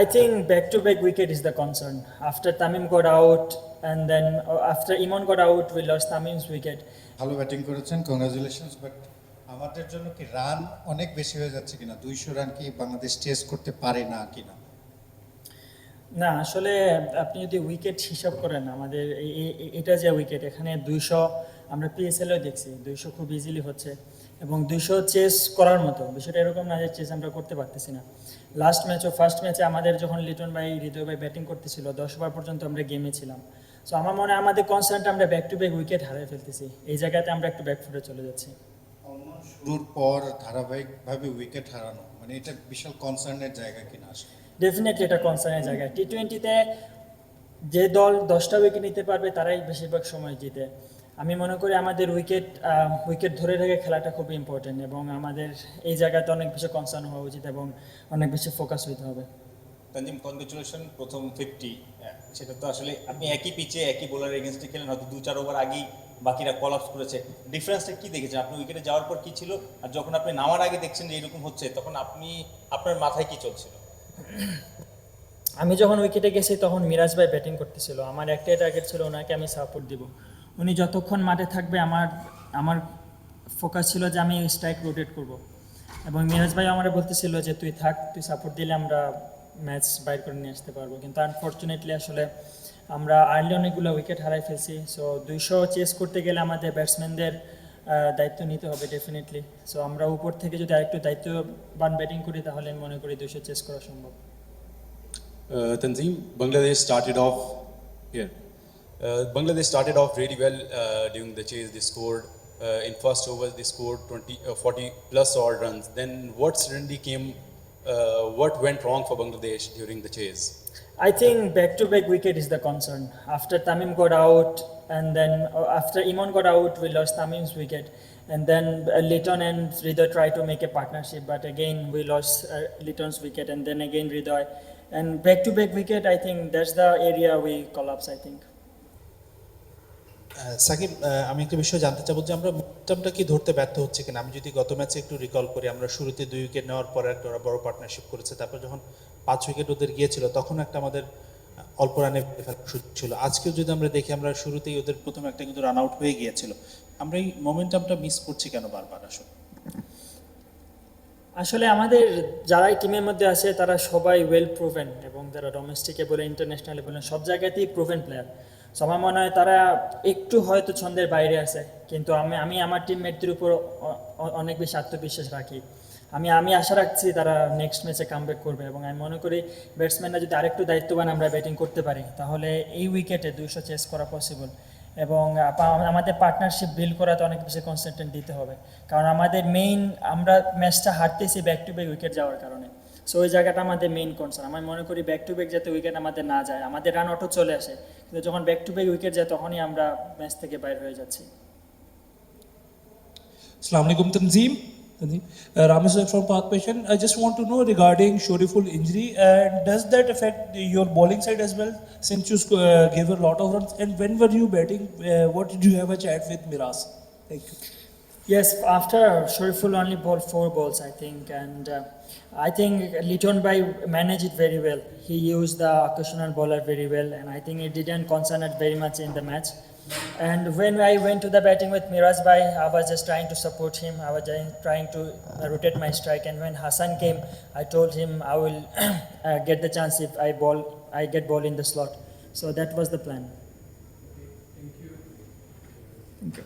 I think back-to-back wicket is the concern. After Tamim got out, and then after Imon got out, we lost Tamim's wicket. ভালো batting করেছেন, congratulations, but আমাদের জন্য কি run অনেক বেশি হয়ে যাচ্ছে কিনা? 200 রান কি বাংলাদেশ চেস করতে পারে না কিনা? না, আসলে আপনি যদি উইকেট হিসাব করেন, আমাদের এটা যে উইকেট, এখানে 200 আমরা পিএসএলও দেখছি, 200 খুব ইজিলি হচ্ছে এবং 200 চেস করার মতো বিষয়টা এরকম না যে চেস আমরা করতে পারতেছি না। লাস্ট ম্যাচও ফার্স্ট ম্যাচে আমাদের যখন লিটন ভাই, হৃদয় ভাই ব্যাটিং করতেছিল, 10 ওভার পর্যন্ত আমরা গেমে ছিলাম। সো আমার মনে হয় আমাদের কনসার্নটা আমরা ব্যাক টু ব্যাক উইকেট হারিয়ে ফেলতেছি, এই জায়গাতে আমরা একটু ব্যাকফুটে চলে যাচ্ছি। শুরুর পর ধারাবাহিকভাবে উইকেট হারানো, মানে এটা বিশাল কনসার্নের জায়গা কিনা আসলে? ডেফিনেটলি এটা কনসার্নের জায়গা। টি-20তে যে দল 10টা উইকেট নিতে পারবে তারাই বেশিরভাগ সময় জিতে। আমি মনে করি আমাদের উইকেট ধরে রেখে খেলাটা খুব ইম্পর্টেন্ট এবং আমাদের এই জায়গাতে অনেক বেশি কনসার্ন হওয়া উচিত এবং অনেক বেশি ফোকাস হইতে হবে। তানজিম, কনগ্রেচুলেশন, প্রথম 50। সেটা তো আসলে আপনি একই পিচে একই বোলার এগেনস্টে খেলেন, হয়তো 2-4 ওভার আগেই বাকিরা কলাপস করেছে। ডিফারেন্সটা কি দেখেছেন আপনি? উইকেটে যাওয়ার পর কি ছিল, আর যখন আপনি নামার আগে দেখছেন যে এরকম হচ্ছে, তখন আপনার মাথায় কি চলছিল? আমি যখন উইকেটে গেছি তখন মিরাজ ভাই ব্যাটিং করতেছিল, আমার একটাই টার্গেট ছিল ওনাকে আমি সাপোর্ট দিব। উনি যতক্ষণ মাঠে থাকবে আমার ফোকাস ছিল যে আমি স্ট্রাইক রোটেট করব এবং মিরাজ ভাই আমার বলতেছিল যে তুই থাক, তুই সাপোর্ট দিলে আমরা ম্যাচ বাইর করে নিয়ে আসতে পারবো। কিন্তু আনফর্চুনেটলি আসলে আমরা আর্লি অনেকগুলো উইকেট হারাই ফেলছি। সো 200 চেস করতে গেলে আমাদের ব্যাটসম্যানদের দায়িত্ব নিতে হবে ডেফিনেটলি। সো আমরা উপর থেকে যদি আরেকটু দায়িত্ববান ব্যাটিং করি তাহলে আমি মনে করি 200 চেস করা সম্ভব। Tanzim, Bangladesh started off here. Bangladesh started off really well during the chase. They scored in first overs. They scored 40 plus odd runs. Then what suddenly came? What went wrong for Bangladesh during the chase? I think back-to-back wicket is the concern. After Tamim got out, and then after Imon got out, we lost Tamim's wicket, and then Liton and Hridoy tried to make a partnership, but again we lost Liton's wicket, and then again Hridoy. And back-to-back wicket, I think that's the area we collapse, I think. Shakib, আমি একটা বিষয় জানতে চাবো যে আমরা মোমেন্টামটা কি ধরতে ব্যর্থ হচ্ছে কিনা। আমি যদি গত ম্যাচে একটু রিকল করি, আমরা শুরুতে 2 উইকেট নেওয়ার পরে একটা ওরা বড় পার্টনারশিপ করেছে, তারপর যখন 5 উইকেট ওদের গিয়েছিল তখন একটা আমাদের অল্প রানে সুযোগ ছিল। আজকেও যদি আমরা দেখি, আমরা শুরুতেই ওদের প্রথম একটা কিন্তু রান আউট হয়ে গিয়েছিল। আমরা এই মোমেন্টামটা মিস করছি কেন বারবার? আসলে আমাদের যারা টিমের মধ্যে আছে তারা সবাই ওয়েল প্রুভেন এবং যারা ডোমেস্টিকে বলে ইন্টারন্যাশনালে বলেন সব জায়গাতেই প্রুভেন প্লেয়ার। সো আমার মনে হয় তারা একটু হয়তো ছন্দের বাইরে আছে, কিন্তু আমি আমার টিমমেটদের উপর অনেক বেশি আত্মবিশ্বাস রাখি। আমি আশা রাখছি তারা নেক্সট ম্যাচে কামব্যাক করবে এবং আমি মনে করি ব্যাটসম্যানরা যদি আরেকটু দায়িত্ববান আমরা ব্যাটিং করতে পারি তাহলে এই উইকেটে 200 চেস করা পসিবল। এবং আমাদের পার্টনারশিপ বিল্ড করাতে অনেক বেশি কনসেন্ট্রেট দিতে হবে, কারণ আমাদের আমরা ম্যাচটা হারতেছি ব্যাক টু ব্যাক উইকেট যাওয়ার কারণে। সো ওই জায়গাটা আমাদের মেইন কনসার্ন। আমি মনে করি ব্যাক টু ব্যাক যাতে উইকেট আমাদের না যায়, আমাদের রান অটো চলে আসে, কিন্তু যখন ব্যাক টু ব্যাক উইকেট যায় তখনই আমরা ম্যাচ থেকে বাইরে হয়ে যাচ্ছি। Assalamu alaikum Tanzim. Ramesh from Pak Passion. I just want to know regarding Shoriful injury, and does that affect your bowling side as well, since you gave a lot of runs? And when were you batting? What did you have a chat with Miraz? Thank you. Yes, after Shoriful only bowled 4 balls, I think, and I think Liton Bhai managed it very well. He used the occasional bowler very well, and I think it didn't concern it very much in the match. And when I went to the batting with Miraz Bhai, I was just trying to support him. I was trying to rotate my strike, and when Hassan came, I told him I will get the chance if I get ball in the slot. So that was the plan. Thank you. Thank you.